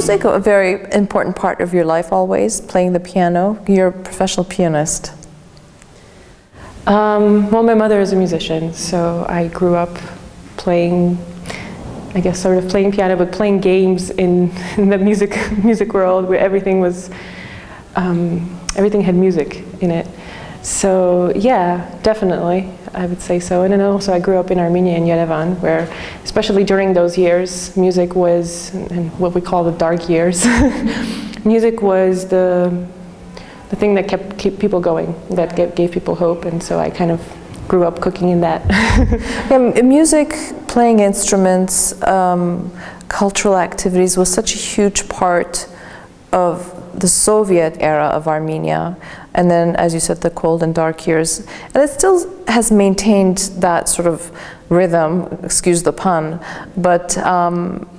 music a very important part of your life always, playing the piano? You're a professional pianist. Well, my mother is a musician, so I grew up playing, I guess, sort of playing piano, but playing games in the music world where everything was, everything had music in it. So yeah, definitely, I would say so. And then also I grew up in Armenia, in Yerevan, where, especially during those years, music was, and what we call the dark years, music was the thing that kept people going, that gave people hope, and so I kind of grew up cooking in that. Yeah, music, playing instruments, cultural activities was such a huge part of the Soviet era of Armenia, and then, as you said, the cold and dark years. And it still has maintained that sort of rhythm, excuse the pun, but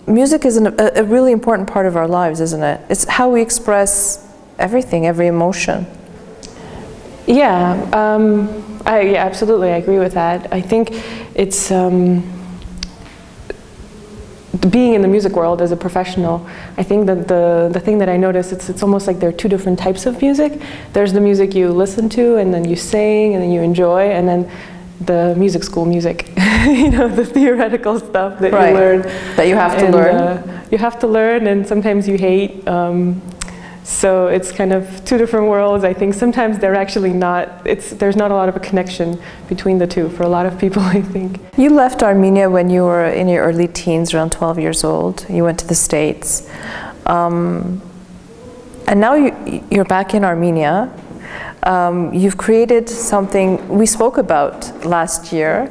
music is a really important part of our lives, isn't it? It's how we express everything, every emotion. Yeah, yeah, absolutely, I agree with that. I think it's being in the music world as a professional, I think that the thing that I noticed, it's almost like there are two different types of music. There's the music you listen to and then you sing and then you enjoy, and then the music school music, you know, the theoretical stuff that you learn. That you have to learn. You have to learn, and sometimes you hate. So it's kind of two different worlds. I think sometimes they're actually not, there's not a lot of a connection between the two for a lot of people, I think. You left Armenia when you were in your early teens, around 12 years old. You went to the States. And now you're back in Armenia. You've created something we spoke about last year,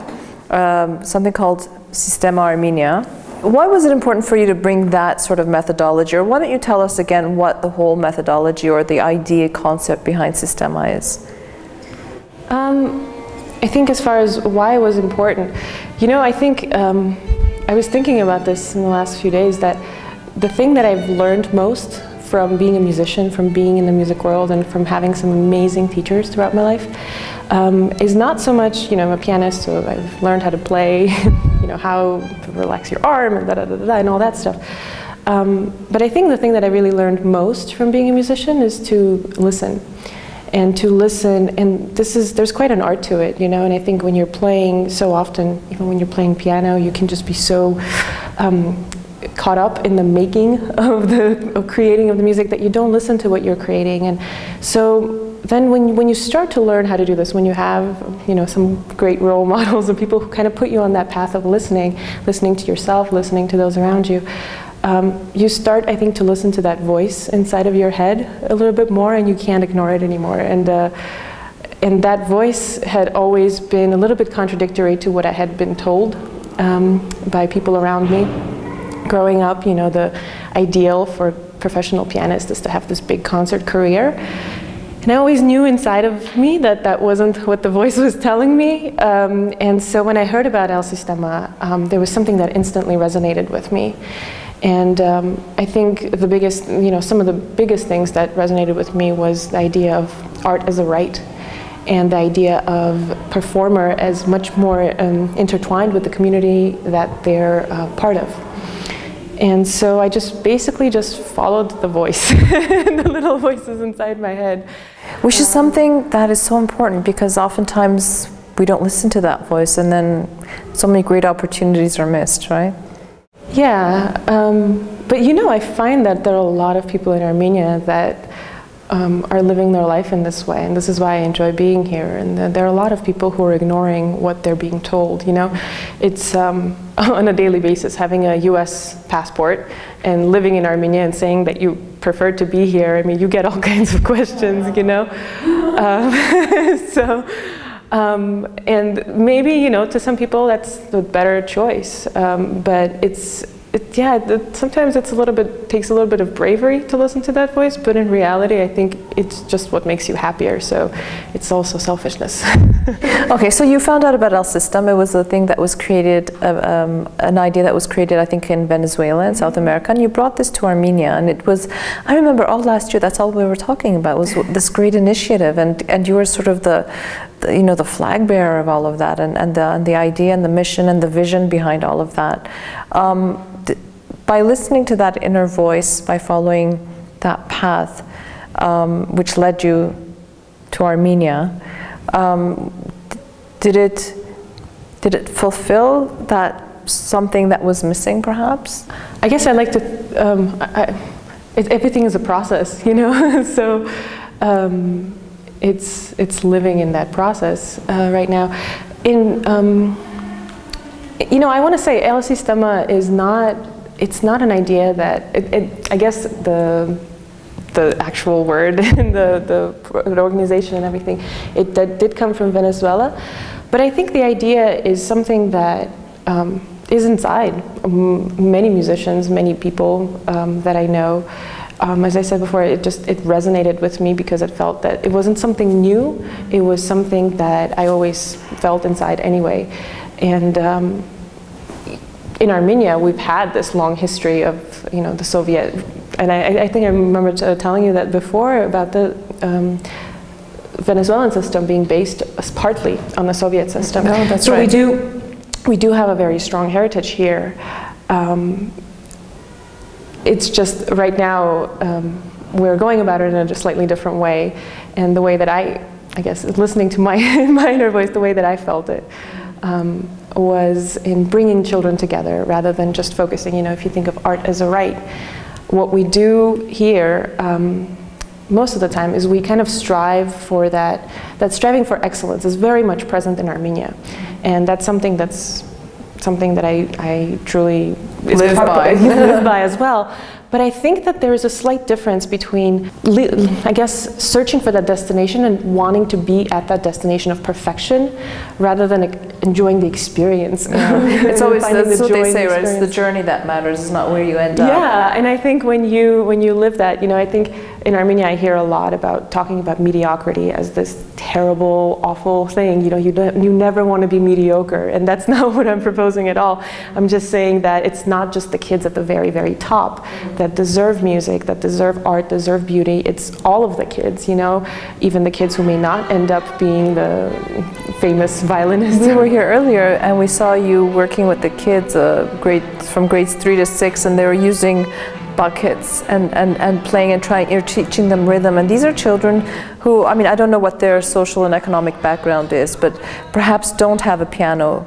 something called Sistema Armenia. Why was it important for you to bring that sort of methodology? Or why don't you tell us again what the whole methodology or the idea, concept behind Sistema is? I think as far as why it was important, you know, I think I was thinking about this in the last few days, that the thing that I've learned most from being a musician, from being in the music world, and from having some amazing teachers throughout my life, is not so much, you know, I'm a pianist, so I've learned how to play, you know, how to relax your arm and and all that stuff. But I think the thing that I really learned most from being a musician is to listen. And to listen, and there's quite an art to it, you know, and I think when you're playing so often, even when you're playing piano, you can just be so caught up in the making of the creating of the music that you don't listen to what you're creating. And so then when you start to learn how to do this, when you have, you know, some great role models and people who kind of put you on that path of listening to yourself, listening to those around you, you start, I think, to listen to that voice inside of your head a little bit more, and you can't ignore it anymore. And that voice had always been a little bit contradictory to what I had been told by people around me. Growing up, you know, the ideal for a professional pianist is to have this big concert career. And I always knew inside of me that that wasn't what the voice was telling me. And so when I heard about El Sistema, there was something that instantly resonated with me. And I think the biggest, you know, some of the biggest things that resonated with me was the idea of art as a right, and the idea of performer as much more intertwined with the community that they're part of. And so I just basically just followed the voice, the little voices inside my head. Which is something that is so important, because oftentimes we don't listen to that voice, and then so many great opportunities are missed, right? Yeah, but you know, I find that there are a lot of people in Armenia that are living their life in this way, and this is why I enjoy being here. And there are a lot of people who are ignoring what they're being told, you know. It's on a daily basis, having a US passport and living in Armenia and saying that you prefer to be here. I mean, you get all kinds of questions, you know. And maybe, you know, to some people that's the better choice, but sometimes it's a little bit, takes a little bit of bravery to listen to that voice, but in reality, I think it's just what makes you happier, so it's also selfishness. Okay, so you found out about El Sistema. It was a thing that was created, an idea that was created, I think, in Venezuela, in South America, and you brought this to Armenia, and it was, I remember all last year, that's all we were talking about, was this great initiative, and you were sort of the you know, the flag bearer of all of that, and the idea and the mission and the vision behind all of that. by listening to that inner voice, by following that path, which led you to Armenia, did it fulfill that something that was missing, perhaps? I guess I like to. Everything is a process, you know. So it's living in that process right now. You know, I want to say LSE Stemma is not. It's not an idea that. I guess the actual word and the organization and everything, it did come from Venezuela, but I think the idea is something that is inside many musicians, many people that I know. As I said before, it resonated with me because it felt that it wasn't something new, it was something that I always felt inside anyway. And in Armenia, we've had this long history of, you know, the Soviet, and I think I remember telling you that before about the Venezuelan system being based partly on the Soviet system. No, that's so right. We do have a very strong heritage here. It's just right now we're going about it in a slightly different way, and the way that I guess listening to my my inner voice, the way that I felt it was in bringing children together rather than just focusing. You know, if you think of art as a right, what we do here most of the time is we kind of strive for that striving for excellence is very much present in Armenia, and that's something that I truly live by as well. But I think that there is a slight difference between, I guess, searching for that destination and wanting to be at that destination of perfection rather than enjoying the experience. Yeah. It's always, that's what they say, right? It's the journey that matters, it's not where you end up. Yeah, and I think when you live that, you know, I think in Armenia I hear a lot about talking about mediocrity as this terrible, awful thing. You know, you never want to be mediocre, and that's not what I'm proposing at all. I'm just saying that it's not just the kids at the very, very top that deserve music, that deserve art, deserve beauty. It's all of the kids, you know, even the kids who may not end up being the famous violinist. We were here earlier and we saw you working with the kids from grades 3 to 6, and they were using buckets and playing and trying, you're teaching them rhythm. And these are children who, I mean, I don't know what their social and economic background is, but perhaps don't have a piano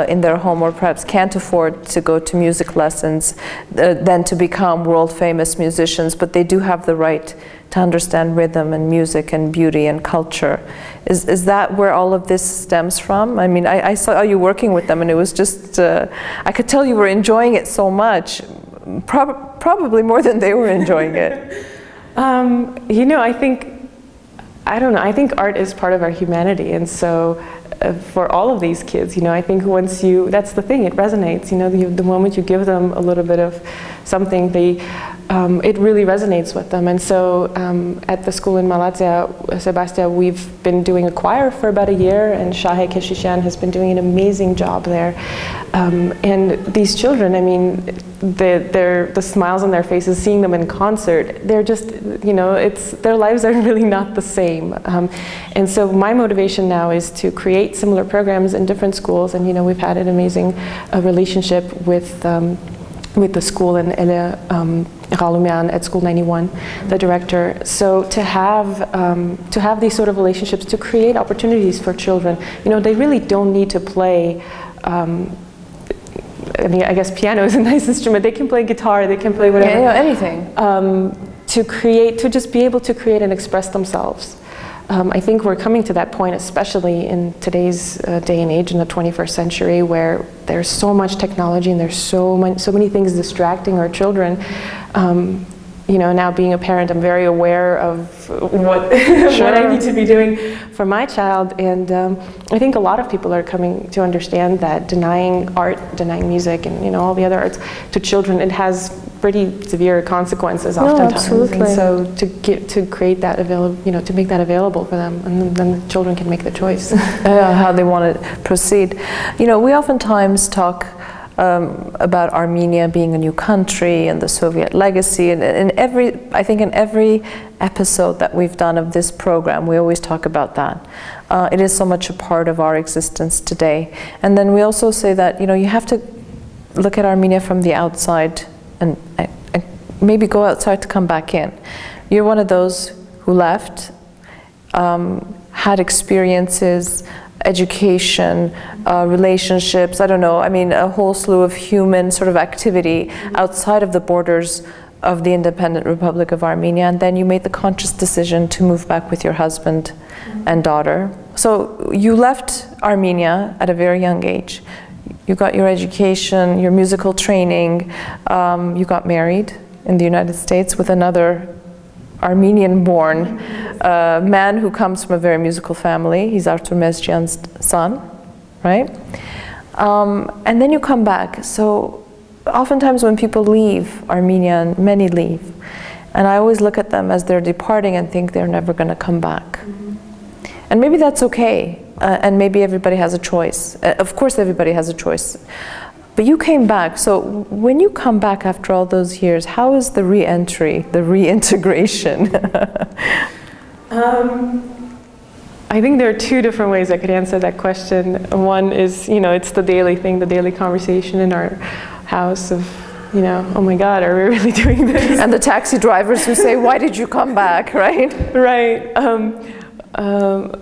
in their home, or perhaps can't afford to go to music lessons than to become world famous musicians, but they do have the right to understand rhythm and music and beauty and culture. Is that where all of this stems from? I mean, I saw you working with them, and it was just, I could tell you were enjoying it so much. Probably more than they were enjoying it. You know, I think art is part of our humanity, and so for all of these kids, you know, I think once that's the thing, it resonates, you know, the moment you give them a little bit of something, it really resonates with them. And so at the school in Malatya, Sebastian, we've been doing a choir for about a year, and Shahe Keshishan has been doing an amazing job there. And these children, I mean, the smiles on their faces, seeing them in concert, they're just, you know, their lives are really not the same. And so my motivation now is to create similar programs in different schools, and, you know, we've had an amazing relationship with the school in Ele Ghalumian at School 91, the director. So to have these sort of relationships, to create opportunities for children, you know, they really don't need to play. I mean, I guess piano is a nice instrument. They can play guitar, they can play whatever. Yeah, anything. To just be able to create and express themselves. I think we're coming to that point, especially in today's day and age, in the 21st century, where there's so much technology and there's so many things distracting our children. You know, now being a parent, I'm very aware of what I need to be doing for my child, and I think a lot of people are coming to understand that denying art, denying music, and, you know, all the other arts to children, it has pretty severe consequences oftentimes. Absolutely. And so to create that available, you know, to make that available for them, and then the children can make the choice. How they want to proceed. You know, we oftentimes talk about Armenia being a new country and the Soviet legacy, and I think in every episode that we've done of this program, we always talk about that. It is so much a part of our existence today. And then we also say that, you know, you have to look at Armenia from the outside and maybe go outside to come back in. You're one of those who left, had experiences, education, relationships, I don't know, I mean, a whole slew of human sort of activity outside of the borders of the independent Republic of Armenia, and then you made the conscious decision to move back with your husband and daughter. So you left Armenia at a very young age. You got your education, your musical training, you got married in the United States with another Armenian-born man who comes from a very musical family. He's Artur Meschian's son, right? And then you come back. So oftentimes when people leave Armenia, and many leave, and I always look at them as they're departing and think they're never going to come back. And maybe that's okay, and maybe everybody has a choice. Of course everybody has a choice. But you came back, so when you come back after all those years, how is the re-entry, the reintegration? I think there are two different ways I could answer that question. One is, you know, it's the daily thing, the daily conversation in our house of, you know, oh my God, are we really doing this? And the taxi drivers who say, why did you come back, right? Right.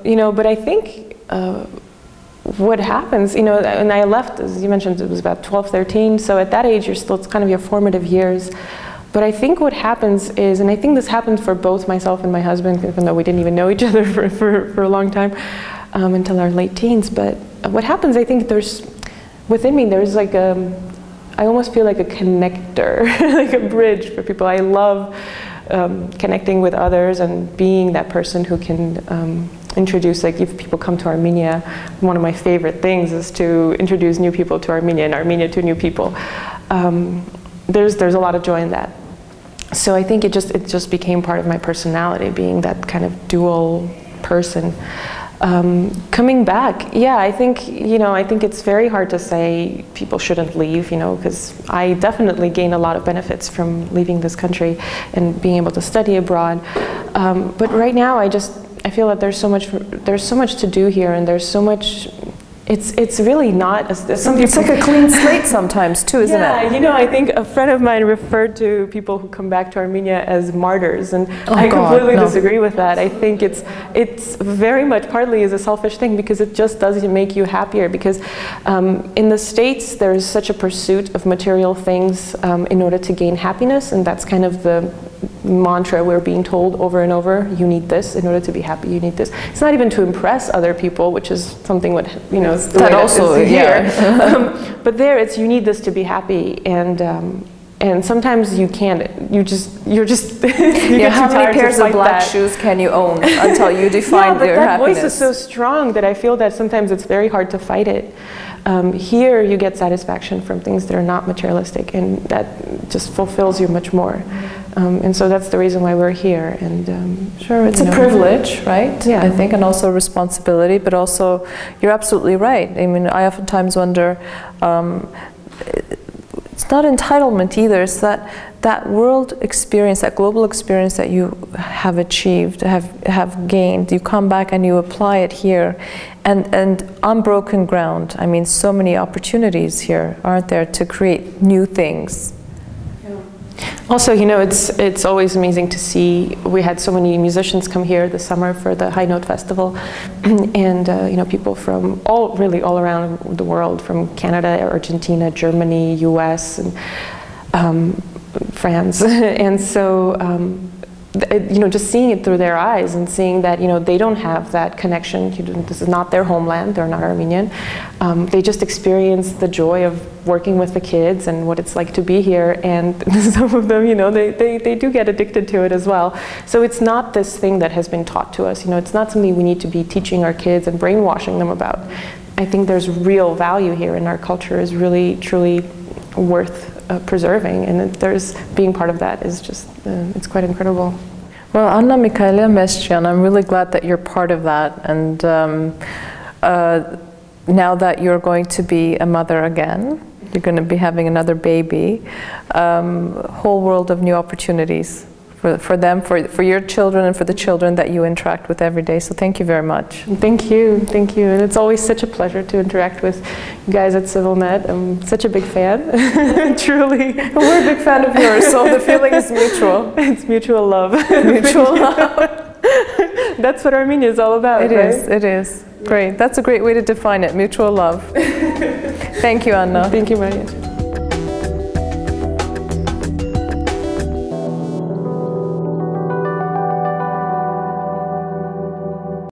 You know, but I think what happens, you know, and I left, as you mentioned, it was about 12, 13, so at that age, you're still, it's kind of your formative years. But I think what happens is, and I think this happened for both myself and my husband, even though we didn't even know each other for a long time, until our late teens, but what happens, I think there's, within me, there's like I almost feel like a connector, like a bridge for people. I love connecting with others and being that person who can introduce, like if people come to Armenia, one of my favorite things is to introduce new people to Armenia and Armenia to new people. There's a lot of joy in that. So I think it just became part of my personality, being that kind of dual person. Coming back, yeah, I think, you know, I think it's very hard to say people shouldn't leave, you know, because I definitely gained a lot of benefits from leaving this country and being able to study abroad. But right now, I feel that there's so much to do here, and there's so much. It's really not. It's like a clean slate sometimes too, isn't it? Yeah, you know, I think a friend of mine referred to people who come back to Armenia as martyrs, and I completely disagree with that. I think it's very much partly is a selfish thing, because it just doesn't make you happier. Because in the States, there's such a pursuit of material things in order to gain happiness, and that's kind of the mantra we're being told over and over. You need this in order to be happy. You need this. It's not even to impress other people, which is something what, you know, the that way also is here. Yeah. But there, it's you need this to be happy, and sometimes you can't. You're just yeah. How many pairs of black shoes can you own until you define but your that happiness? Voice is so strong that I feel that sometimes it's very hard to fight it. Here, you get satisfaction from things that are not materialistic, and that just fulfills you much more. And so that's the reason why we're here. And sure, it's a privilege, right? Yeah, I think, and also responsibility. But also, you're absolutely right. I mean, I oftentimes wonder. It's not entitlement either. It's that world experience, that global experience that you have achieved, have gained. You come back and you apply it here, and unbroken ground. I mean, so many opportunities here, aren't there, to create new things. Also, you know, it's always amazing to see. We had so many musicians come here this summer for the High Note Festival, and you know, people from really all around the world, from Canada, Argentina, Germany, U.S., and France, and so you know, just seeing it through their eyes and seeing that, you know, they don't have that connection. This is not their homeland. They're not Armenian. They just experience the joy of working with the kids and what it's like to be here. And some of them, you know, they do get addicted to it as well. So it's not this thing that has been taught to us. You know, it's not something we need to be teaching our kids and brainwashing them about. I think there's real value here, and our culture is really, truly worth preserving, and there's being part of that is just it's quite incredible. Well, Anna Mikaelian Meschian, I'm really glad that you're part of that, and now that you're going to be a mother again, you're going to be having another baby, whole world of new opportunities for them, for your children, and for the children that you interact with every day. So thank you very much. Thank you, and it's always such a pleasure to interact with you guys at CivilNet. I'm such a big fan, truly. We're a big fan of yours, so the feeling is mutual. It's mutual love. Mutual love. That's what Armenia is all about, It is, it is. Great. That's a great way to define it, mutual love. Thank you, Anna. Thank you, Maria.